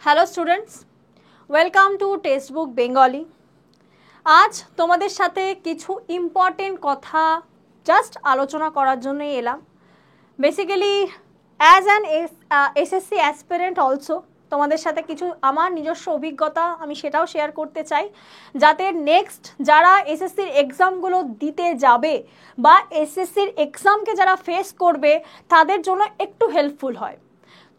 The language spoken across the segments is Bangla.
Hello students, welcome to textbook Bengali. আজ তোমাদের সাথে কিছু ইম্পর্টেন্ট কথা জাস্ট আলোচনা করার জন্যই এলাম। Basically as an SSC aspirant also তোমাদের সাথে কিছু আমার নিজস্ব অভিজ্ঞতা আমি সেটাও শেয়ার করতে চাই, যাতে নেক্সট যারা এসএসসির এক্সামগুলো দিতে যাবে বা এসএসসির এক্সামকে যারা ফেস করবে তাদের জন্য একটু হেল্পফুল হয়।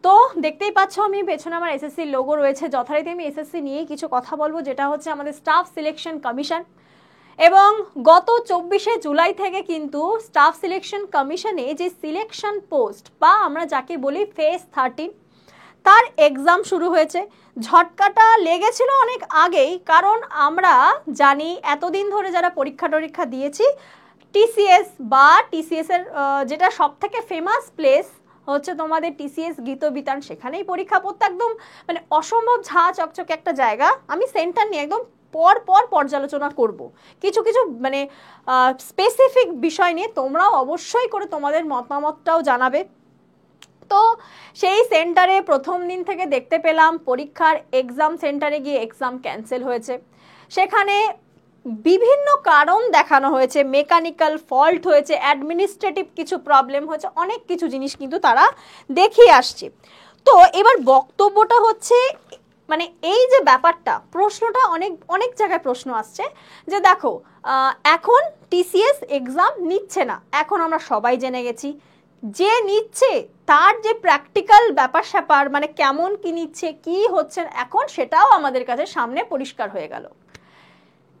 তো দেখতেই পাচ্ছ আমি পেছনে আমার এসএসসির লোগো রয়েছে। যথারীতি আমি এসএসসি নিয়েই কিছু কথা বলবো, যেটা হচ্ছে আমাদের স্টাফ সিলেকশন কমিশন। এবং গত 24শে জুলাই থেকে কিন্তু স্টাফ সিলেকশন কমিশনে যে সিলেকশন পোস্ট বা আমরা যাকে বলি ফেজ 13 তার এক্সাম শুরু হয়েছে। ঝটকাটা লেগেছিল অনেক আগেই, কারণ আমরা জানি এতদিন ধরে যারা পরীক্ষা দিয়েছি টিসিএস বা টিসিএস এর যেটা সব থেকে ফেমাস প্লেস হচ্ছে তোমাদের টিসিএস গীতবিতান, সেখানেই পরীক্ষা পড়তে একদম মানে অসম্ভব ঝা চকচকে একটা জায়গা। আমি সেন্টার নিয়ে একদম পর পর্যালোচনা করব, কিছু মানে স্পেসিফিক বিষয় নিয়ে তোমরাও অবশ্যই করে তোমাদের মতামতটাও জানাবে। তো সেই সেন্টারে প্রথম দিন থেকে দেখতে পেলাম পরীক্ষার এক্সাম সেন্টারে গিয়ে এক্সাম ক্যান্সেল হয়েছে। সেখানে বিভিন্ন কারণ দেখানো হয়েছে, মেকানিক্যাল ফল্ট হয়েছে, অ্যাডমিনিস্ট্রেটিভ কিছু প্রবলেম হয়েছে, অনেক কিছু জিনিস কিন্তু তারা দেখিয়ে আসছে। তো এবার বক্তব্যটা হচ্ছে মানে এই যে ব্যাপারটা, প্রশ্নটা অনেক জায়গায় প্রশ্ন আসছে যে দেখো এখন টিসিএস এক্সাম নিচ্ছে না, এখন আমরা সবাই জেনে গেছি। যে নিচ্ছে তার যে প্র্যাকটিক্যাল ব্যাপার স্যাপার মানে কেমন কি নিচ্ছে কি হচ্ছে এখন সেটাও আমাদের কাছে সামনে পরিষ্কার হয়ে গেল।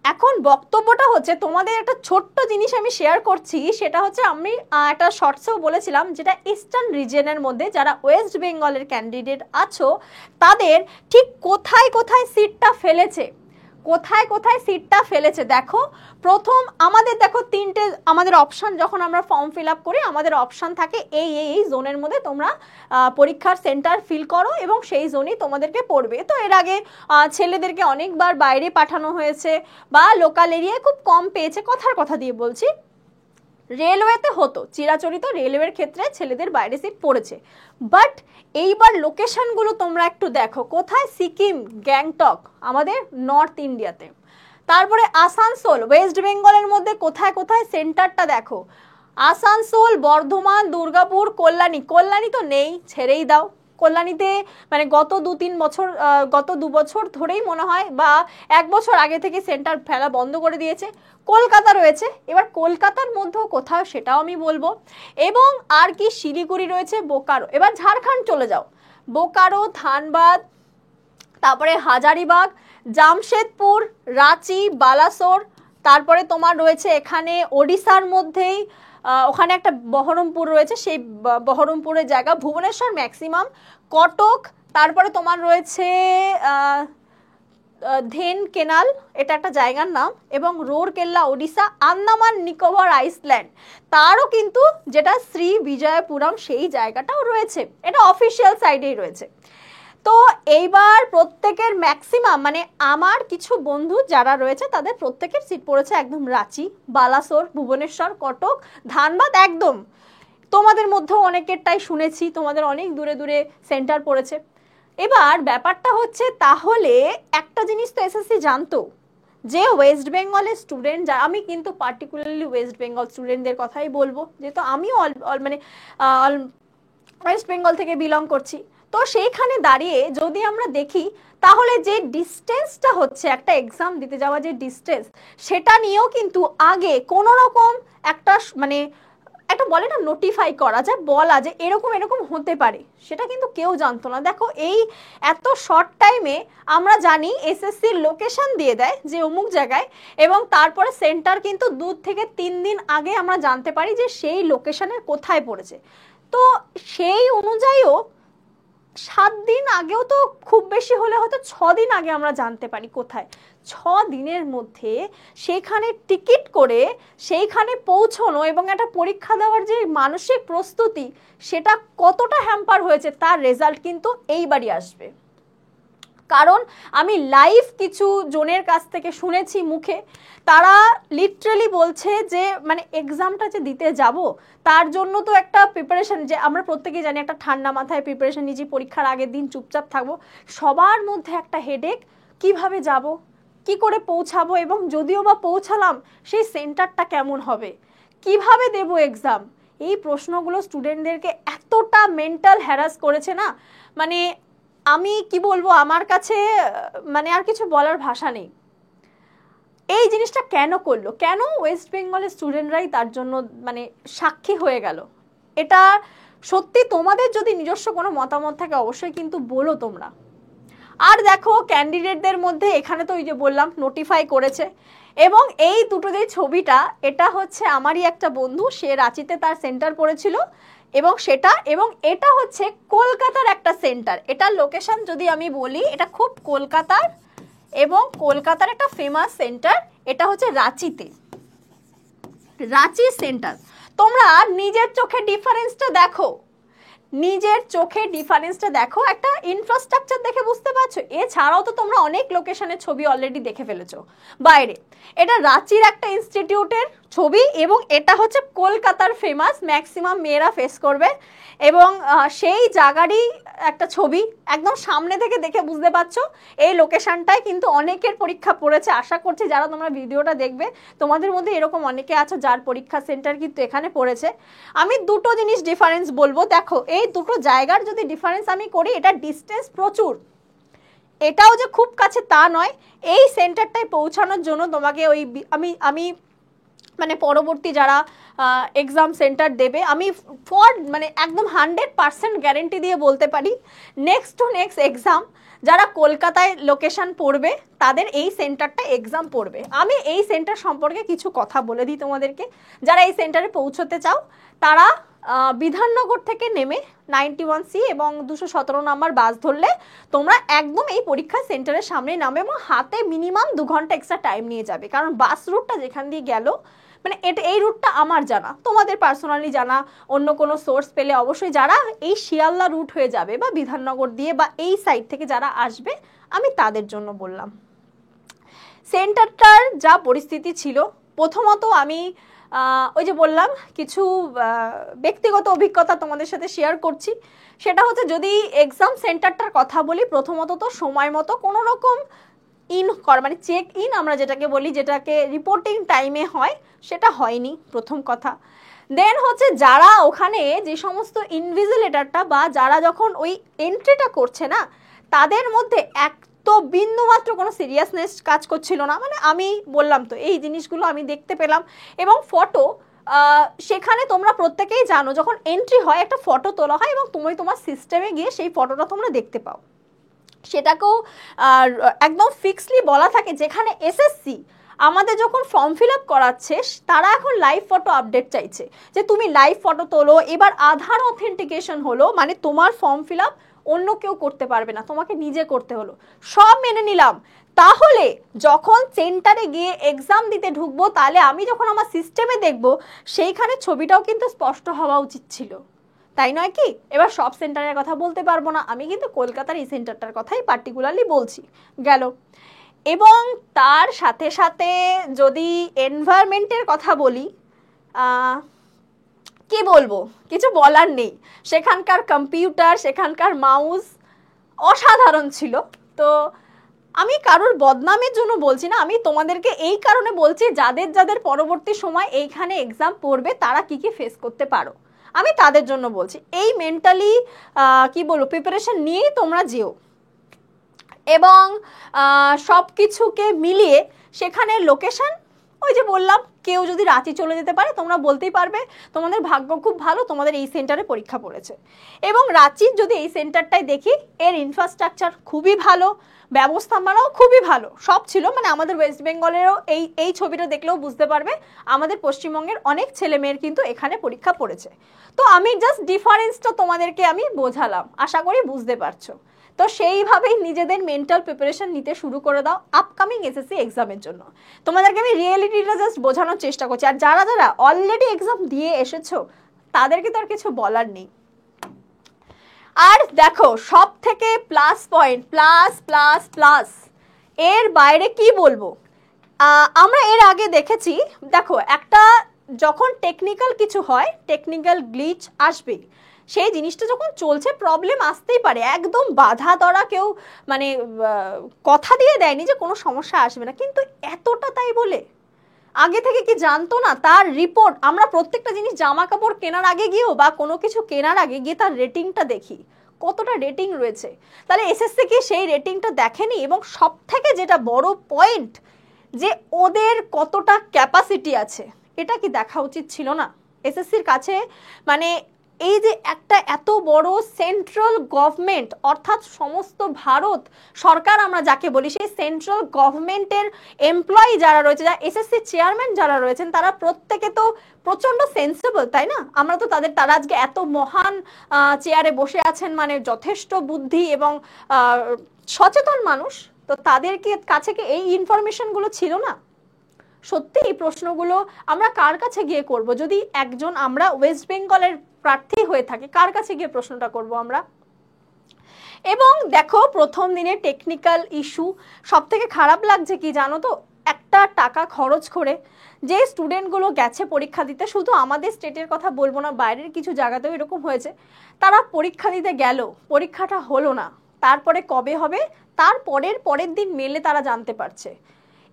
এখন বক্তব্যটা হচ্ছে তোমাদের একটা ছোট্ট জিনিস আমি শেয়ার করছি, সেটা হচ্ছে আমি একটা শর্টসেও বলেছিলাম, যেটা ইস্টার্ন রিজনের মধ্যে যারা ওয়েস্ট বেঙ্গলের ক্যান্ডিডেট আছো তাদের ঠিক কোথায় সিটটা ফেলেছে দেখো। প্রথম আমাদের দেখো তিনটে আমাদের অপশান, যখন আমরা ফর্ম ফিল আপ করি আমাদের অপশান থাকে এই জোনের মধ্যে তোমরা পরীক্ষার সেন্টার ফিল করো এবং সেই জোনেই তোমাদেরকে পড়বে। তো এর আগে ছেলেদেরকে অনেকবার বাইরে পাঠানো হয়েছে বা লোকাল এরিয়ায় খুব কম পেয়েছে, কথার কথা দিয়ে বলছি। রেলওয়েতে হতো চিরাচরিত, রেলওয়ের ক্ষেত্রে ছেলেদের বাইরে সিট পড়েছে। বাট এইবার লোকেশনগুলো তোমরা একটু দেখো, কোথায়? সিকিম, গ্যাংটক আমাদের নর্থ ইন্ডিয়াতে, তারপরে আসানসোল ওয়েস্ট বেঙ্গলের মধ্যে কোথায় সেন্টারটা দেখো। আসানসোল, বর্ধমান, দুর্গাপুর, কল্যাণী তো নেই, ছেড়েই দাও। কল্যাণীতে মানে গত 2 বছর ধরেই মনে হয় বা 1 বছর আগে থেকে সেন্টার ফেলা বন্ধ করে দিয়েছে। কলকাতা রয়েছে, এবার কলকাতার মধ্যেও কোথাও সেটাও আমি বলবো। এবং আর কি, শিলিগুড়ি রয়েছে, বোকারো। এবার ঝাড়খণ্ড চলে যাও, বোকারো, ধানবাদ, তারপরে হাজারিবাগ, জামশেদপুর, রাঁচি, বালাসোর, তারপরে তোমার রয়েছে এখানে ওড়িশার মধ্যেই ওখানে একটা বহরমপুর রয়েছে, সেই বহরমপুরের জায়গা, ভুবনেশ্বর ম্যাক্সিমাম, কটক, তারপরে তোমার রয়েছে ধেন কেনাল, এটা একটা জায়গার নাম, এবং রোরকেল্লা ওড়িশা, আন্দামান নিকোবর আইসল্যান্ড তারও কিন্তু যেটা শ্রী বিজয়পুরম সেই জায়গাটাও রয়েছে, এটা অফিসিয়াল সাইডেই রয়েছে। তো এইবার প্রত্যেকের ম্যাক্সিমাম মানে আমার কিছু বন্ধু যারা রয়েছে তাদের প্রত্যেকের সিট পড়েছে একদম রাঁচি, বালাসোর, ভুবনেশ্বর, কটক, ধানবাদ। একদম তোমাদের মধ্যেও অনেকেরটাই শুনেছি তোমাদের অনেক দূরে সেন্টার পড়েছে। এবার ব্যাপারটা হচ্ছে, তাহলে একটা জিনিস তো এসএসসি জানতো যে ওয়েস্ট বেঙ্গলের স্টুডেন্ট যারা, আমি কিন্তু পার্টিকুলারলি ওয়েস্ট বেঙ্গল স্টুডেন্টদের কথাই বলবো, যেহেতু আমিও মানে ওয়েস্ট বেঙ্গল থেকে বিলং করছি। তো সেইখানে দাঁড়িয়ে যদি আমরা দেখি তাহলে যে ডিস্টেন্সটা হচ্ছে একটা এক্সাম দিতে যাওয়া যে ডিস্টেন্স, সেটা নিয়েও কিন্তু আগে কোনো রকম একটা মানে একটা বলে না নোটিফাই করা যায়, বলা যে এরকম হতে পারে, সেটা কিন্তু কেউ জানতো না। দেখো এই এত শর্ট টাইমে আমরা জানি এসএসসির লোকেশন দিয়ে দেয় যে অমুক জায়গায়, এবং তারপরে সেন্টার কিন্তু 2 থেকে 3 দিন আগে আমরা জানতে পারি যে সেই লোকেশনের কোথায় পড়েছে। তো সেই অনুযায়ীও 7 দিন আগেও তো খুব বেশি হলে হয়তো 6 দিন আগে আমরা জানতে পারি কোথায়। 6 দিনের মধ্যে সেখানে টিকিট করে সেইখানে পৌঁছানো এবং একটা পরীক্ষা দেওয়ার যে মানসিক প্রস্তুতি, সেটা কতটা হ্যাম্পার হয়েছে তার রেজাল্ট কিন্তু এইবারই আসবে। কারণ আমি লাইভ কিছু জনের কাছ থেকে শুনেছি মুখে, তারা লিটারালি বলছে যে মানে এক্সামটা যে দিতে যাব তার জন্য তো একটা প্রিপারেশন, যে আমরা প্রত্যেকেই জানি একটা ঠান্ডা মাথায় প্রিপারেশন নিয়েছি, পরীক্ষার আগের দিন চুপচাপ থাকবো, সবার মধ্যে একটা হেডেক, কিভাবে যাব, কি করে পৌঁছাবো, এবং যদিও বা পৌঁছালাম সেই সেন্টারটা কেমন হবে, কিভাবে দেব এক্সাম, এই প্রশ্নগুলো স্টুডেন্টদেরকে এতটা মেন্টাল হ্যারাস করেছে না, মানে আমি কি বলবো, আমার কাছে মানে আর কিছু বলার ভাষা নেই। এই জিনিসটা কেন করলো, কেন ওয়েস্ট বেঙ্গলের স্টুডেন্টরাই তার জন্য মানে সাক্ষী হয়ে গেল, এটা সত্যি তোমাদের যদি নিজস্ব কোনো মতামত থাকে অবশ্যই কিন্তু বলো তোমরা। আর দেখো ক্যান্ডিডেটদের মধ্যে এখানে তো ওই যে বললাম নোটিফাই করেছে, এবং এই দুটো যে ছবিটা, এটা হচ্ছে আমারই একটা বন্ধু, সে রাঁচিতে তার সেন্টার পড়েছিল, এবং এটা হচ্ছে কলকাতার একটা সেন্টার, এটার লোকেশন যদি আমি বলি, এটা খুব কলকাতার এবং কলকাতার একটা ফেমাস সেন্টার, এটা হচ্ছে রাঁচিতে, রাঁচি সেন্টার। তোমরা নিজের চোখে ডিফারেন্সটা দেখো, নিজের চোখে ডিফারেন্সটা দেখো, একটা ইনফ্রাস্ট্রাকচার দেখে বুঝতে পারছো। এছাড়াও তো তোমরা অনেক লোকেশনের ছবি অলরেডি দেখে ফেলেছো বাইরে, এটা রাঁচির একটা ইনস্টিটিউটের ছবি, এবং এটা হচ্ছে কলকাতার ফেমাস, ম্যাক্সিমাম মেয়েরা ফেস করবে, এবং সেই জায়গারই একটা ছবি, একদম সামনে থেকে দেখে বুঝতে পারছো এই লোকেশনটায় কিন্তু অনেকের পরীক্ষা পড়েছে। আশা করছি যারা তোমরা ভিডিওটা দেখবে তোমাদের মধ্যে এরকম অনেকে আছো যার পরীক্ষা সেন্টার কিন্তু এখানে পড়েছে। আমি দুটো জিনিস ডিফারেন্স বলবো, দেখো এই দুটো জায়গার যদি ডিফারেন্স আমি করি, এটা ডিস্টেন্স প্রচুর, এটাও যে খুব কাছে তা নয়। এই সেন্টারটায় পৌঁছানোর জন্য তোমাকে ওই আমি মানে পরবর্তী যারা এক্সাম সেন্টার দেবে, আমি মানে একদম 100% গ্যারেন্টি দিয়ে বলতে পারি, নেক্সট টু নেক্সট এক্সাম যারা কলকাতায় লোকেশন পড়বে তাদের এই সেন্টারটা এক্সাম পড়বে। আমি এই সেন্টার সম্পর্কে কিছু কথা বলে দিই তোমাদেরকে, যারা এই সেন্টারে পৌঁছতে চাও তারা বিধাননগর থেকে নেমে 91C এবং 217 নাম্বার বাস ধরলে তোমরা একদম এই পরীক্ষা সেন্টারের সামনে নামবে, এবং হাতে মিনিমাম 2 ঘন্টা এক্সট্রা টাইম নিয়ে যাবে, কারণ বাস রুটটা যেখান দিয়ে গেল, মানে এই রুটটা আমার জানা, তোমাদের পার্সোনালি জানা, অন্য কোনো সোর্স পেলে অবশ্যই, যারা এই শিয়ালদা রুট হয়ে যাবে বা বিধাননগর দিয়ে বা এই সাইড থেকে যারা আসবে, আমি তাদের জন্য বললাম। সেন্টারটার যা পরিস্থিতি ছিল, প্রথমত আমি ওই যে বললাম কিছু ব্যক্তিগত অভিজ্ঞতা তোমাদের সাথে শেয়ার করছি, সেটা হচ্ছে যদি এক্সাম সেন্টারটার কথা বলি, প্রথমত তো সময় মতো কোনো রকম মানে চেক ইন আমরা যেটাকে বলি, যেটাকে রিপোর্টিং টাইমে হয়, সেটা হয়নি প্রথম কথা। দেন হচ্ছে যারা ওখানে যে সমস্ত ইনভিজিলেটরটা বা যারা যখন ওই এন্ট্রিটা করছে না, তাদের মধ্যে এক তো বিন্দু মাত্র কোনো সিরিয়াসনেস কাজ করছিল না, মানে আমি বললাম তো এই জিনিসগুলো আমি দেখতে পেলাম। এবং ফটো, সেখানে তোমরা প্রত্যেকেই জানো যখন এন্ট্রি হয় একটা ফটো তোলা হয়, এবং তুমি তোমার সিস্টেমে গিয়ে সেই ফটোটা তোমরা দেখতে পাও, সেটাকেও একদম ফিক্সলি বলা থাকে। যেখানে এসএসসি আমাদের যখন ফর্ম ফিল আপ করাচ্ছে, তারা এখন লাইভ ফটো আপডেট চাইছে যে তুমি লাইভ ফটো তোলো। এবার আধার অথেন্টিকেশন হলো, মানে তোমার ফর্ম ফিল আপ অন্য কেউ করতে পারবে না, তোমাকে নিজে করতে হলো, সব মেনে নিলাম। তাহলে যখন সেন্টারে গিয়ে এক্সাম দিতে ঢুকবো, তাহলে আমি যখন আমার সিস্টেমে দেখবো, সেইখানে ছবিটাও কিন্তু স্পষ্ট হওয়া উচিত ছিল, তাই নয় কি? এবার সব সেন্টারের কথা বলতে পারবো না, আমি কিন্তু কলকাতার এই সেন্টারটার কথাই পার্টিকুলারলি বলছি গেল। এবং তার সাথে সাথে যদি এনভায়রনমেন্টের কথা বলি, কি বলবো, কিছু বলার নেই। সেখানকার কম্পিউটার, সেখানকার মাউস অসাধারণ ছিল। তো আমি কারোর বদনামের জন্য বলছি না, আমি তোমাদেরকে এই কারণে বলছি যাদের যাদের পরবর্তী সময় এইখানে এক্সাম পড়বে তারা কি কি ফেস করতে পারো, আমি তাদের জন্য বলছি। এই মেন্টালি কি বলবো প্রিপারেশন নিয়েই তোমরা যেও, এবং সব কিছুকে মিলিয়ে সেখানে লোকেশন, ওই যে বললাম কেউ যদি রাঁচি চলে যেতে পারে, তোমরা বলতেই পারবে তোমাদের ভাগ্য খুব ভালো, তোমাদের এই সেন্টারে পরীক্ষা পড়েছে। এবং রাঁচির যদি এই সেন্টারটাই দেখি, এর ইনফ্রাস্ট্রাকচার খুবই ভালো, ব্যবস্থাপনাও খুবই ভালো, সব ছিল। মানে আমাদের ওয়েস্ট বেঙ্গলেরও এই ছবিটা দেখলেও বুঝতে পারবে আমাদের পশ্চিমবঙ্গের অনেক ছেলে মেয়ের কিন্তু এখানে পরীক্ষা পড়েছে। তো আমি জাস্ট ডিফারেন্সটা তোমাদেরকে আমি বোঝালাম, আশা করি বুঝতে পারছো। তো সেইভাবেই নিজেদের মেন্টাল প্রিপারেশন নিতে শুরু করে দাও আপকামিং এসএসসি এক্সামের জন্য। তোমাদেরকে আমি রিয়েলিটিটা জাস্ট বোঝানোর চেষ্টা করছি। আর যারা যারা অলরেডি এক্সাম দিয়ে এসেছো তাদেরকে তো আর কিছু বলার নেই। আর দেখো সব থেকে plus point, plus plus plus, এর বাইরে কি বলবো, আমরা এর আগে দেখেছি, দেখো একটা যখন টেকনিক্যাল কিছু হয়, টেকনিক্যাল গ্লিচ আসবে, সেই জিনিসটা যখন চলছে প্রবলেম আসতেই পারে, একদম বাধা ধরা কেউ মানে কথা দিয়ে দেয়নি যে কোনো সমস্যা আসবে না, কিন্তু এতটা তাই বলে আগে থেকে কি জানতো না? তার রিপোর্ট, আমরা প্রত্যেকটা জিনিস জামা কাপড় কেনার আগে গিয়েও বা কোনো কিছু কেনার আগে গিয়ে তার রেটিংটা দেখি কতটা রেটিং রয়েছে, তাহলে এসএসসি কি সেই রেটিংটা দেখেনি? এবং সব থেকে যেটা বড় পয়েন্ট, যে ওদের কতটা ক্যাপাসিটি আছে, এটা কি দেখা উচিত ছিল না এসএসসির কাছে? মানে এই যে একটা এত বড় সেন্ট্রাল গভর্নমেন্ট, অর্থাৎ সমস্ত ভারত সরকার আমরা যাকে বলি, সেই সেন্ট্রাল গভর্নমেন্টের এমপ্লয়ি যারা রয়েছে, যারা এসএসসি চেয়ারম্যান যারা রয়েছেন, তারা প্রত্যেকে তো প্রচন্ড সেন্সিবল, তাই না? আমরা তো তারা আজকে এত মহান চেয়ারে বসে আছেন, মানে যথেষ্ট বুদ্ধি এবং সচেতন মানুষ, তো তাদেরকে কাছে কি এই ইনফরমেশনগুলো ছিল না? সত্যি এই প্রশ্নগুলো আমরা কার কাছে গিয়ে করব? যদি একজন আমরা ওয়েস্ট বেঙ্গলের প্রার্থী হয়ে থাকে, কার কাছে গিয়ে প্রশ্নটা করব আমরা? এবং দেখো প্রথম দিনে টেকনিক্যাল ইস্যু, সব থেকে খারাপ লাগছে কি জানো তো, একটা টাকা খরচ করে যে স্টুডেন্টগুলো গেছে পরীক্ষা দিতে, শুধু আমাদের স্টেটের কথা বলবো না, বাইরের কিছু জায়গাতেও এরকম হয়েছে, তারা পরীক্ষা দিতে গেল, পরীক্ষাটা হলো না, তারপরে কবে হবে তার পরের দিন মেলে তারা জানতে পারছে।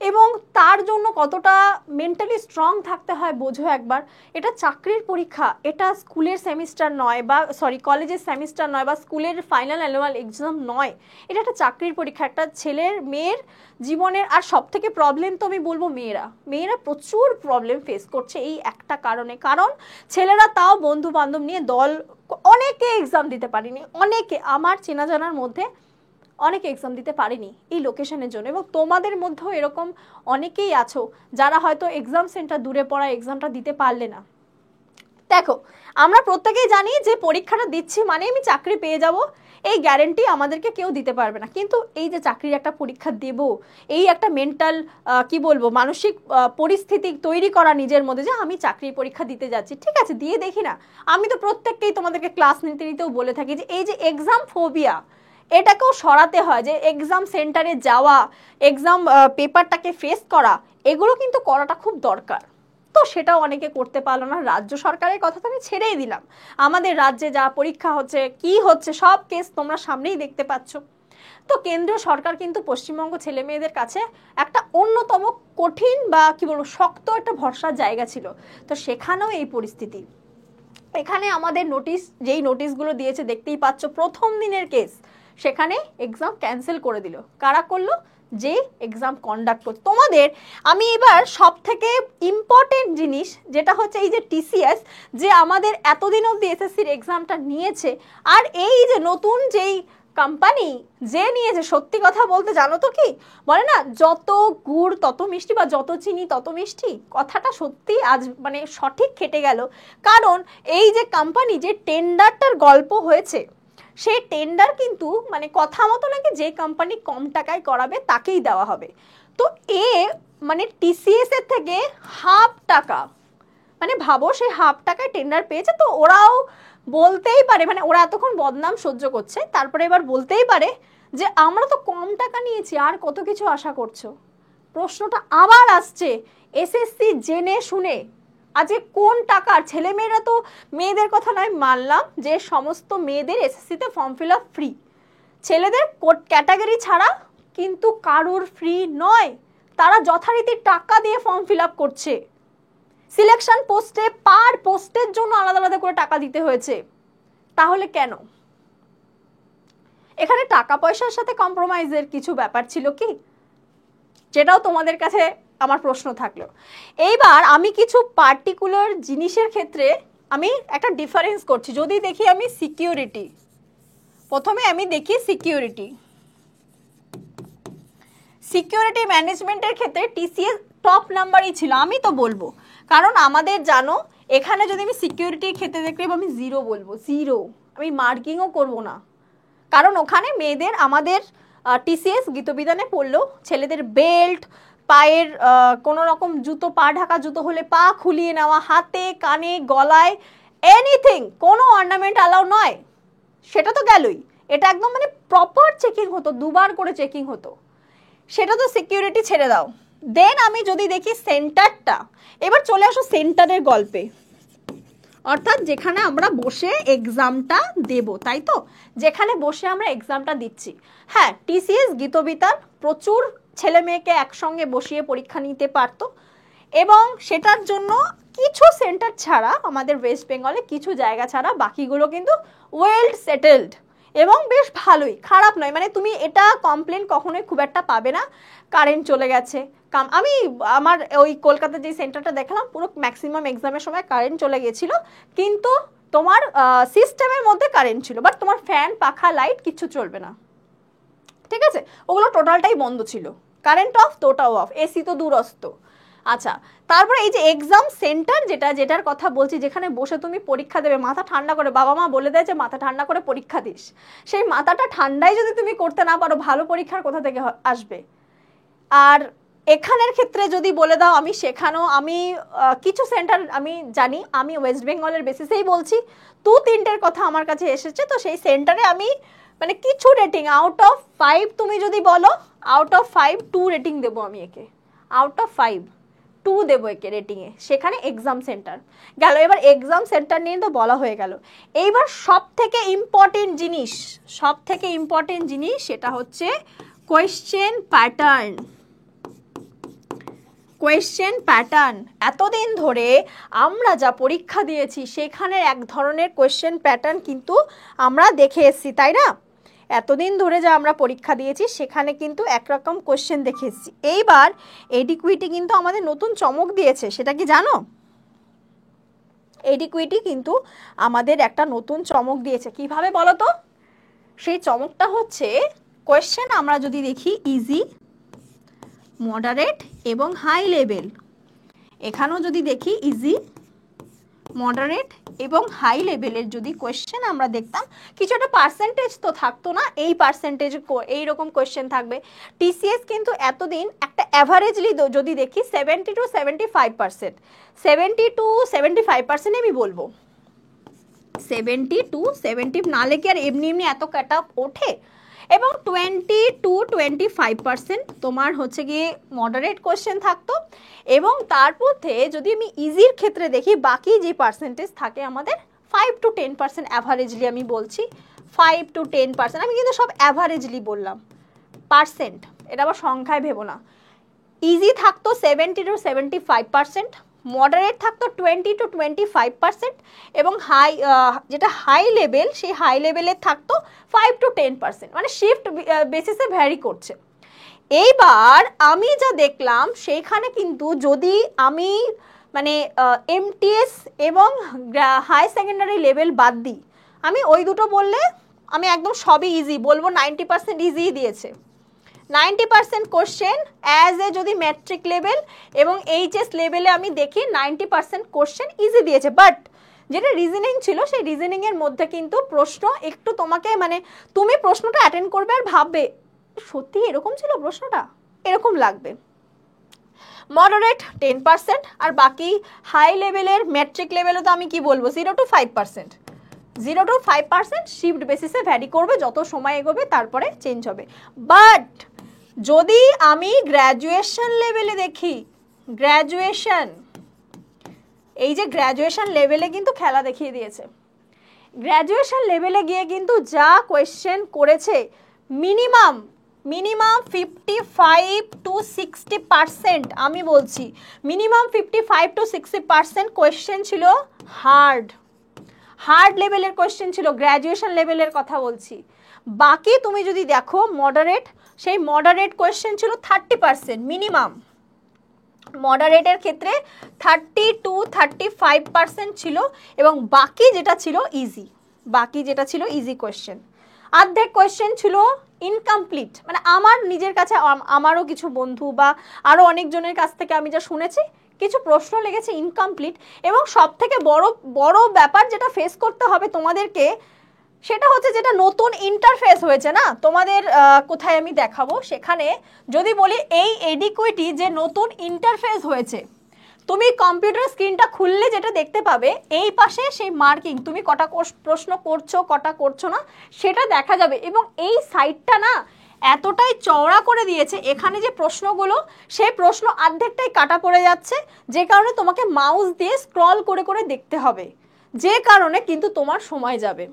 এবং তার জন্য কতটা মেন্টালি স্ট্রং থাকতে হয় বোঝো একবার। এটা চাকরির পরীক্ষা, এটা স্কুলের সেমিস্টার নয়, বা সরি কলেজের সেমিস্টার নয়, বা স্কুলের ফাইনাল অ্যানুয়াল এক্সাম নয়, এটা একটা চাকরির পরীক্ষা, একটা ছেলের মেয়ের জীবনের। আর সব থেকে প্রবলেম তো আমি বলবো মেয়েরা প্রচুর প্রবলেম ফেস করছে এই একটা কারণে, কারণ ছেলেরা তাও বন্ধু বান্ধব নিয়ে দল, অনেকে এক্সাম দিতে পারেনি, অনেকে আমার চেনা জানার মধ্যে অনেকে এক্সাম দিতে পারেনি এই লোকেশনের জন্য। এবং তোমাদের মধ্যেও এরকম অনেকেই আছো যারা হয়তো এক্সাম সেন্টার দূরে পড়া এক্সামটা দিতে পারলে না। দেখো আমরা প্রত্যেকেই জানি যে পরীক্ষাটা দিচ্ছি মানে আমি চাকরি পেয়ে যাব, এই গ্যারেন্টি আমাদেরকে কেউ দিতে পারবে না। কিন্তু এই যে চাকরির একটা পরীক্ষা দেব, এই একটা মেন্টাল কি বলবো মানসিক পরিস্থিতি তৈরি করা নিজের মধ্যে, যে আমি চাকরির পরীক্ষা দিতে যাচ্ছি, ঠিক আছে দিয়ে দেখি না। আমি তো প্রত্যেককেই তোমাদেরকে ক্লাস নিতে নিতেও বলে থাকি যে এই যে এক্সাম ফোবিয়া, এটাকেও সরাতে হয়, যে এক্সাম সেন্টারে যাওয়া, এক্সাম পেপারটাকে ফেস করা, এগুলো কিন্তু করাটা খুব দরকার। তো সেটাও অনেকে করতে পারলো না। রাজ্য সরকারের কথা তো আমি ছেড়েই দিলাম, আমাদের রাজ্যে যা পরীক্ষা হচ্ছে কি হচ্ছে সব কেস তোমরা সামনেই দেখতে পাচ্ছ। তো কেন্দ্রীয় সরকার কিন্তু পশ্চিমবঙ্গ ছেলে মেয়েদের কাছে একটা অন্যতম কঠিন বা কি বলবো শক্ত একটা ভরসার জায়গা ছিল, তো সেখানেও এই পরিস্থিতি। এখানে আমাদের যেই নোটিশগুলো দিয়েছে দেখতেই পাচ্ছ, প্রথম দিনের কেস, সেখানে এক্সাম ক্যান্সেল করে দিল। কারা করলো? যে এক্সাম কন্ডাক্ট করছে। তোমাদের আমি এবার সব থেকে ইম্পর্টেন্ট জিনিস যেটা হচ্ছে এই যে টিসিএস, যে আমাদের এতদিন অব্দি এসএসসির এক্সামটা নিয়েছে, আর এই যে নতুন যেই কোম্পানি যে নিয়েছে, সত্যি কথা বলতে জানো তো কি বলে না, যত গুড় তত মিষ্টি, বা যত চিনি তত মিষ্টি, কথাটা সত্যি আজ মানে সঠিক খেটে গেল। কারণ এই যে কোম্পানি, যে টেন্ডারটার গল্প হয়েছে, সেই টেন্ডার কিন্তু মানে কথা মতো নাকি যে কোম্পানি কম টাকায় করাবে তাকেই দেওয়া হবে। তো মানে টিসিএস এর থেকে হাফ টাকা, মানে ভাবো সে হাফ টাকায় টেন্ডার পেয়েছে, তো ওরাও বলতেই পারে, মানে ওরা এতক্ষণ বদনাম সহ্য করছে, তারপরে এবার বলতেই পারে যে আমরা তো কম টাকা নিয়েছি, আর কত কিছু আশা করছো। প্রশ্নটা আবার আসছে, এসএসসি জেনে শুনে আজকে কোন টাকার, ছেলেমেয়েরা তো মেয়েদের কথা নয় মানলাম যে সমস্ত মেয়েদের এসএসসিতে ফর্ম ফিল আপ ফ্রি, ছেলেদের ক্যাটাগরি ছাড়া কিন্তু কারোর ফ্রি নয়, তারা যথারীতি টাকা দিয়ে ফর্ম ফিল আপ করছে। সিলেকশন পোস্টে পার পোস্টের জন্য আলাদা আলাদা করে টাকা দিতে হয়েছে। তাহলে কেন? এখানে টাকা পয়সার সাথে কম্প্রোমাইজের কিছু ব্যাপার ছিল কি? যেটাও তোমাদের কাছে আমার প্রশ্ন থাকলো। এইবার আমি কিছু পার্টিকুলার জিনিসের ক্ষেত্রে আমি একটা ডিফারেন্স করছি। যদি দেখি আমি সিকিউরিটি, প্রথমে আমি দেখি সিকিউরিটি ম্যানেজমেন্টের ক্ষেত্রে টিসিএস টপ নাম্বারই ছিল, আমি তো বলবো। কারণ আমাদের জানো এখানে যদি আমি সিকিউরিটির ক্ষেত্রে দেখি আমি জিরো বলবো, জিরো, আমি মার্কিংও করবো না। কারণ ওখানে মেয়েদের আমাদের টিসিএস গীতবিধানে পড়লো ছেলেদের বেল্ট, পায়ের কোনো রকম জুতো, পা ঢাকা জুতো হলে পা খুলিয়ে নেওয়া, হাতে কানে গলায় এনিথিং, কোনো অর্নামেন্ট অ্যালাউ নয়, সেটা তো গেলই, এটা একদম মানে প্রপার চেকিং হতো, দুবার করে চেকিং হতো, সেটা তো সিকিউরিটি ছেড়ে দাও। দেন আমি যদি দেখি সেন্টারটা, এবার চলে আসো সেন্টারের গল্পে, অর্থাৎ যেখানে আমরা বসে এক্সামটা দেব, তাই তো, যেখানে বসে আমরা এক্সামটা দিচ্ছি। হ্যাঁ, টিসিএস গীতবিতান প্রচুর ছেলে মেয়েকে একসঙ্গে বসিয়ে পরীক্ষা নিতে পারতো, এবং সেটার জন্য কিছু সেন্টার ছাড়া, আমাদের ওয়েস্ট বেঙ্গলে কিছু জায়গা ছাড়া বাকিগুলো কিন্তু ওয়েল সেটেলড এবং বেশ ভালোই, খারাপ নয়। মানে তুমি এটা কমপ্লেন কখনোই খুব একটা পাবে না, কারেন্ট চলে গেছে। আমি আমার ওই কলকাতার যে সেন্টারটা দেখলাম, পুরো ম্যাক্সিমাম এক্সামের সময় কারেন্ট চলে গেছিল, কিন্তু তোমার সিস্টেমের মধ্যে কারেন্ট ছিল, বাট তোমার ফ্যান পাখা লাইট কিচ্ছু চলবে না, ঠিক আছে, ওগুলো টোটালটাই বন্ধ ছিল, কারেন্ট অফ তো ওটাও অফ, এসি তো দূরস্থ। আচ্ছা, তারপরে এই যে এক্সাম সেন্টার, যেটার কথা বলছি, যেখানে বসে তুমি পরীক্ষা দেবে মাথা ঠান্ডা করে, বাবা মা বলে দেয় যে মাথা ঠান্ডা করে পরীক্ষা দিস, সেই মাথাটা ঠান্ডায় যদি তুমি করতে না পারো, ভালো পরীক্ষার কোথা থেকে আসবে? আর এখানের ক্ষেত্রে যদি বলে দাও, আমি শেখানো, আমি কিছু সেন্টার আমি জানি, আমি ওয়েস্ট বেঙ্গলের বেসিসেই বলছি, 2-3টের কথা আমার কাছে এসেছে, তো সেই সেন্টারে আমি মানে কিছু রেটিং আউট অফ 5, তুমি যদি বলো আউট অফ 5 2 রেটিং দেবো আমি একে, আউট অফ 5 2 দেবো একে রেটিংয়ে, সেখানে এক্সাম সেন্টার গেল। এবার এক্সাম সেন্টার নিয়ে তো বলা হয়ে গেল, এইবার সব থেকে ইম্পর্টেন্ট জিনিস সেটা হচ্ছে কোয়েশ্চেন প্যাটার্ন। এতদিন ধরে আমরা যা পরীক্ষা দিয়েছি সেখানে এক ধরনের কোয়েশ্চেন প্যাটার্ন কিন্তু আমরা দেখে এসেছি, তাই না? এতদিন ধরে যা আমরা পরীক্ষা দিয়েছি সেখানে কিন্তু একরকম কোয়েশ্চেন দেখে এসেছি। এইবার এডিকুইটি কিন্তু আমাদের নতুন চমক দিয়েছে, সেটা কি জানো? এডিকুইটি কিন্তু আমাদের একটা নতুন চমক দিয়েছে, কিভাবে বলো তো? সেই চমকটা হচ্ছে, কোয়েশ্চেন আমরা যদি দেখি ইজি, মডারেট এবং হাই লেভেল, এখানেও যদি দেখি ইজি, মডারেট এবং হাই লেভেলের যদি কোয়েশ্চেন আমরা দেখতাম, কিছু একটা পার্সেন্টেজ তো থাকতো না, এই পার্সেন্টেজ এইরকম কোয়েশ্চেন থাকবে। টিসিএস কিন্তু এতদিন একটা অ্যাভারেজলি যদি দেখি 70 to 75%, 70 to 75% আমি বলবো, 70 to 70 না লেগে আর এমনি এত কাট আপ ওঠে, এবং 20 to 25% তোমার হচ্ছে গিয়ে মডারেট কোয়েশ্চেন থাকতো, এবং তার মধ্যে যদি আমি ইজির ক্ষেত্রে দেখি, বাকি যে পার্সেন্টেজ থাকে আমাদের 5 to 10% অ্যাভারেজলি আমি বলছি, 5 to 10%, আমি কিন্তু সব অ্যাভারেজলি বললাম, পার্সেন্ট এটা আবার সংখ্যায় ভেবো না। ইজি থাকতো 70 to 75%, মডারেট থাকতো 20 to 25%, এবং যেটা হাই লেভেল, সেই হাই লেভেলের থাকতো 5 to 10%, মানে শিফট বেসিসে ভ্যারি করছে। এইবার আমি যা দেখলাম সেইখানে কিন্তু যদি আমি মানে এমটিএস এবং হাই সেকেন্ডারি লেভেল বাদ দিই, আমি ওই দুটো বললে আমি একদম সবই ইজি বলবো, 90% ইজি দিয়েছে। 90% কোশ্চেন অ্যাজ এ যদি ম্যাট্রিক লেভেল এবং এইচএস লেভেলে আমি দেখি 90% কোশ্চেন ইজি দিয়েছে, বাট যেটা রিজনিং ছিল সেই রিজনিংয়ের মধ্যে কিন্তু প্রশ্ন একটু তোমাকে মানে তুমি প্রশ্নটা অ্যাটেন্ড করবে আর ভাববে সত্যি এরকম ছিল প্রশ্নটা, এরকম লাগবে। মডারেট 10%, আর বাকি হাই লেভেলের ম্যাট্রিক লেভেলে তো আমি কি বলবো 0 to 5%, 0 to 5% শিফট বেসিসে ভ্যারি করবে, যত সময় এগোবে তারপরে চেঞ্জ হবে। বাট যদি আমি গ্র্যাজুয়েশন লেভেলে দেখি, গ্র্যাজুয়েশন, এই যে গ্র্যাজুয়েশন লেভেলে কিন্তু খেলা দেখিয়ে দিয়েছে, গ্র্যাজুয়েশন লেভেলে গিয়ে কিন্তু যা কোয়েশ্চেন করেছে, মিনিমাম 55 to 60%, আমি বলছি মিনিমাম 55 to 60% কোয়েশ্চেন ছিল হার্ড লেভেলের কোয়েশ্চেন ছিল, গ্র্যাজুয়েশন লেভেলের কথা বলছি। বাকি তুমি যদি দেখো মডারেট, সেই মডারেট কোয়েশ্চেন ছিল 30% মিনিমাম, মডারেটের ক্ষেত্রে 30 to 35% ছিল, এবং বাকি যেটা ছিল ইজি কোয়েশ্চেন। অর্ধেক কোয়েশ্চেন ছিল ইনকমপ্লিট, মানে আমার নিজের কাছে, আমারও কিছু বন্ধু বা আরও অনেকজনের কাছ থেকে আমি যা শুনেছি, কিছু প্রশ্ন লেগেছে ইনকমপ্লিট। এবং সব থেকে বড় ব্যাপার যেটা ফেস করতে হবে তোমাদেরকে, সেটা হচ্ছে যেটা নতুন ইন্টারফেস হয়েছে না তোমাদের, কোথায় আমি দেখাবো, সেখানে যদি বলি এই এডিকুইটি যে নতুন ইন্টারফেস হয়েছে, তুমি কম্পিউটার স্ক্রিনটা খুললে যেটা দেখতে পাবে এই পাশে সেই মার্কিং, তুমি কটা প্রশ্ন করছো কটা করছো না সেটা দেখা যাবে। এবং এই সাইডটা না এতটাই চওড়া করে দিয়েছে, এখানে যে প্রশ্নগুলো সেই প্রশ্ন অর্ধেকটাই কাটা পড়ে যাচ্ছে, যে কারণে তোমাকে মাউস দিয়ে স্ক্রল করে করে দেখতে হবে, যে কারণে কিন্তু তোমার সময় যাবে।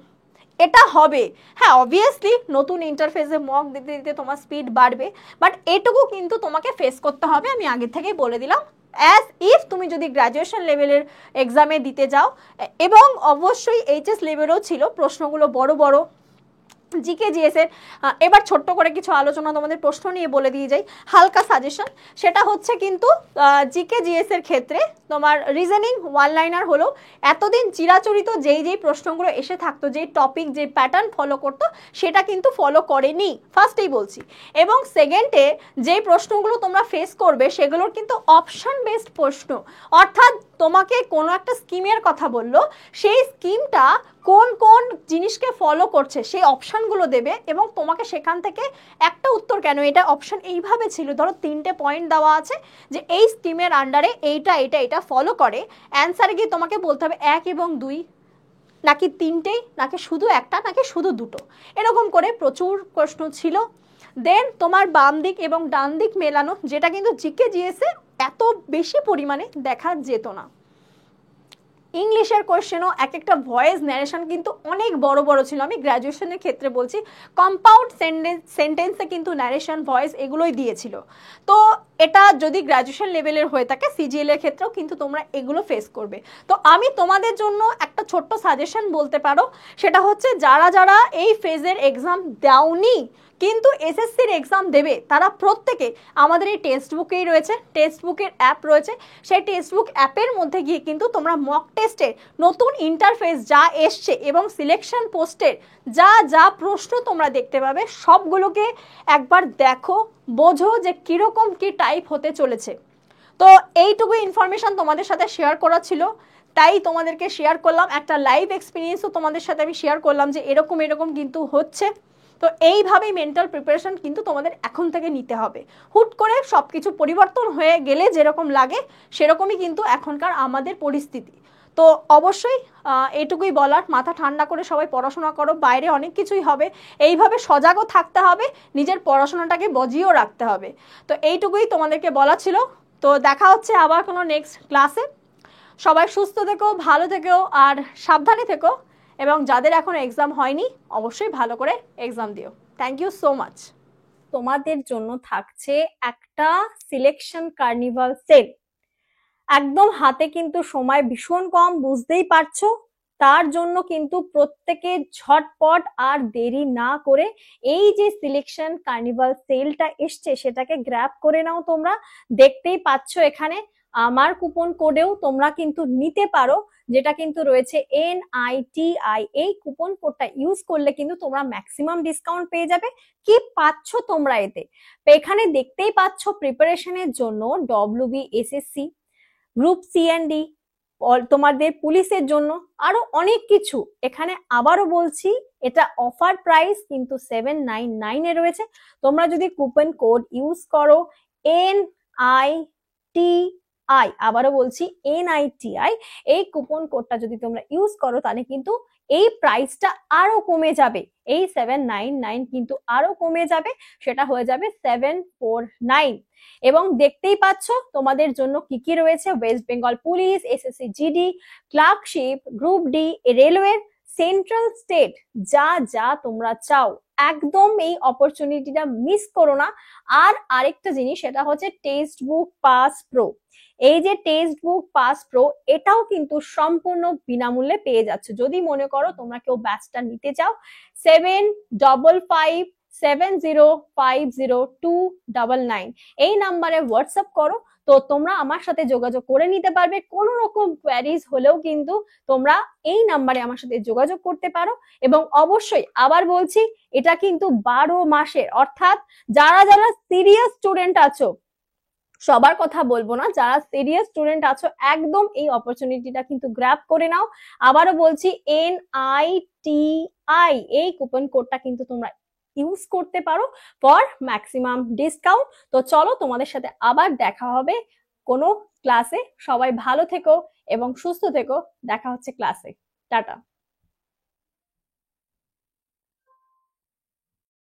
এটা হবে, হ্যাঁ অবভিয়াসলি নতুন ইন্টারফেসে মক দিতে দিতে তোমার স্পিড বাড়বে, বাট এটুকু কিন্তু তোমাকে ফেস করতে হবে, আমি আগে থেকেই বলে দিলাম। অ্যাজ ইফ তুমি যদি গ্র্যাজুয়েশন লেভেলের এক্সামে দিতে যাও, এবং অবশ্যই এইচএস লেভেলও ছিল, প্রশ্নগুলো বড় বড় জিকে জিএস এর। এবার ছোট্ট করে কিছু আলোচনা তোমাদের প্রশ্ন নিয়ে বলে দিয়ে যাই, হালকা সাজেশন। সেটা হচ্ছে কিন্তু জিকে জিএস এর ক্ষেত্রে তোমার রিজনিং ওয়ান লাইনার হলো এতদিন চিরাচরিত যেই যেই প্রশ্নগুলো এসে থাকতো, যেই টপিক যে প্যাটার্ন ফলো করতো সেটা কিন্তু ফলো করেনি, ফার্স্টেই বলছি। এবং সেকেন্ডে যেই প্রশ্নগুলো তোমরা ফেস করবে সেগুলোর কিন্তু অপশন বেসড প্রশ্ন, অর্থাৎ তোমাকে কোনো একটা স্কিমের কথা বললো, সেই স্কিমটা কোন কোন জিনিসকে ফলো করছে সেই অপশনগুলো দেবে, এবং তোমাকে সেখান থেকে একটা উত্তর কেন এটা অপশন এইভাবে ছিল, ধরো 3টে পয়েন্ট দেওয়া আছে যে এই স্কিমের আন্ডারে এইটা এটা এটা ফলো করে, অ্যান্সারে গিয়ে তোমাকে বলতে হবে 1 এবং 2, নাকি 3টেই, নাকি শুধু একটা, নাকি শুধু দুটো, এরকম করে প্রচুর প্রশ্ন ছিল। দেন তোমার বাম দিক এবং ডান দিক মেলানো, যেটা কিন্তু জিকে জিএসে এত বেশি পরিমাণে দেখা যেত না। ইংলিশের কোয়েশ্চেনও এক একটা ভয়েস ন্যারেশন কিন্তু অনেক বড় বড় ছিল, আমি গ্র্যাজুয়েশনের ক্ষেত্রে বলছি, কম্পাউন্ড সেন্টেন্সে কিন্তু ন্যারেশন ভয়েস এগুলোই দিয়েছিল। তো এটা যদি গ্র্যাজুয়েশন লেভেলের হয়ে থাকে সিজিএল এর ক্ষেত্রেও কিন্তু তোমরা এগুলো ফেস করবে। তো আমি তোমাদের জন্য একটা ছোট্ট সাজেশন বলতে পারো, সেটা হচ্ছে যারা যারা এই ফেজের এক্সাম দাওনি কিন্তু এসএসসির এক্সাম দেবে, তারা প্রত্যেকে আমাদের এই টেক্সট বুকেই রয়েছে, টেক্সট বুকের অ্যাপ রয়েছে, সেই টেক্সট বুক অ্যাপের মধ্যে গিয়ে কিন্তু তোমরা মক টেস্টের নতুন ইন্টারফেস যা এসছে এবং সিলেকশন পোস্টের যা যা প্রশ্ন তোমরা দেখতে পাবে সবগুলোকে একবার দেখো, বোঝো যে কীরকম কী টাইপ হতে চলেছে। তো এইটুকু ইনফরমেশন তোমাদের সাথে শেয়ার করা ছিল, তাই তোমাদেরকে শেয়ার করলাম, একটা লাইভ এক্সপিরিয়েন্সও তোমাদের সাথে আমি শেয়ার করলাম যে এরকম এরকম কিন্তু হচ্ছে। তো এইভাবেই মেন্টাল প্রিপারেশন কিন্তু তোমাদের এখন থেকে নিতে হবে, হুট করে সব কিছু পরিবর্তন হয়ে গেলে যেরকম লাগে সেরকমই কিন্তু এখনকার আমাদের পরিস্থিতি। তো অবশ্যই এইটুকুই বলার, মাথা ঠান্ডা করে সবাই পড়াশোনা করো, বাইরে অনেক কিছুই হবে, এইভাবে সজাগও থাকতে হবে, নিজের পড়াশোনাটাকে বজিয়েও রাখতে হবে। তো এইটুকুই তোমাদেরকে বলা ছিল। তো দেখা হচ্ছে আবার কোনো নেক্সট ক্লাসে। সবাই সুস্থ থেকো, ভালো থেকো আর সাবধানে থেকো, এবং যাদের এখন এক্সাম হয়নি অবশ্যই ভালো করে এক্সাম দিও। Thank you so much. তোমাদের জন্য থাকছে একটা সিলেকশন কার্নিভাল সেল, একদম হাতে কিন্তু সময় ভীষণ কম, বুঝতেই পারছো, তার জন্য কিন্তু প্রত্যেকে ঝটপট আর দেরি না করে এই যে সিলেকশন কার্নিভাল সেলটা এসছে সেটাকে গ্র্যাব করে নাও। তোমরা দেখতেই পাচ্ছ এখানে আমার কুপন কোডেও তোমরা কিন্তু নিতে পারো, যেটা কিন্তু রয়েছে NITI। এই কুপন কোডটা ইউজ করলে কিন্তু তোমরা ম্যাক্সিমাম ডিসকাউন্ট পেয়ে যাবে। কি পাচ্ছ তোমরা এতে? এখানে দেখতেই পাচ্ছ প্রিপারেশনের জন্য WBSSC, গ্রুপ CND, তোমাদের পুলিশের জন্য আরো অনেক কিছু। এখানে আবারও বলছি এটা অফার প্রাইস কিন্তু 799 এ রয়েছে। তোমরা যদি কুপন কোড ইউজ করো NITI, আবারও বলছি NITI, এই কুপন কোডটা যদি তোমরা ইউজ করো তাহলে কিন্তু এই প্রাইসটা আরো কমে যাবে, এই 799 কিন্তু আরো কমে যাবে, সেটা হয়ে যাবে 749। এবং দেখতেই পাচ্ছ তোমাদের জন্য কি কি রয়েছে, West Bengal police, SSC GD, clerkship, group D, railway, central state, যা যা তোমরা চাও, একদম এই অপরচুনিটিটা মিস করো না। আর আরেকটা জিনিস, সেটা হচ্ছে টেক্সট বুক পাস প্রো। এই যে টেক্সট বুক পাস প্রো, এটাও কিন্তু সম্পূর্ণ বিনামূল্যে পেয়ে যাচ্ছ। যদি মনে করো তোমরা কেউ ব্যাচটা নিতে চাও, 7557050299 এই নাম্বারে হোয়াটসঅ্যাপ করো, তো তোমরা আমার সাথে যোগাযোগ করে নিতে পারবে। কোনো রকম কোয়ারিজ হলেও কিন্তু তোমরা এই নাম্বারে আমার সাথে যোগাযোগ করতে পারো। এবং অবশ্যই আবার বলছি, এটা কিন্তু 12 মাসের, অর্থাৎ যারা যারা সিরিয়াস স্টুডেন্ট আছো, সবার কথা বলবো না, যারা সিরিয়াস স্টুডেন্ট আছো একদম এই অপরচুনিটিটা কিন্তু গ্র্যাব করে নাও। আবারও বলছি NITI, এই কুপন কোডটা কিন্তু তোমরা ইউজ করতে পারো ফর ম্যাক্সিমাম ডিসকাউন্ট। তো চলো তোমাদের সাথে আবার দেখা হবে কোনো ক্লাসে। সবাই ভালো থেকো এবং সুস্থ থেকো। দেখা হচ্ছে ক্লাসে। টাটা।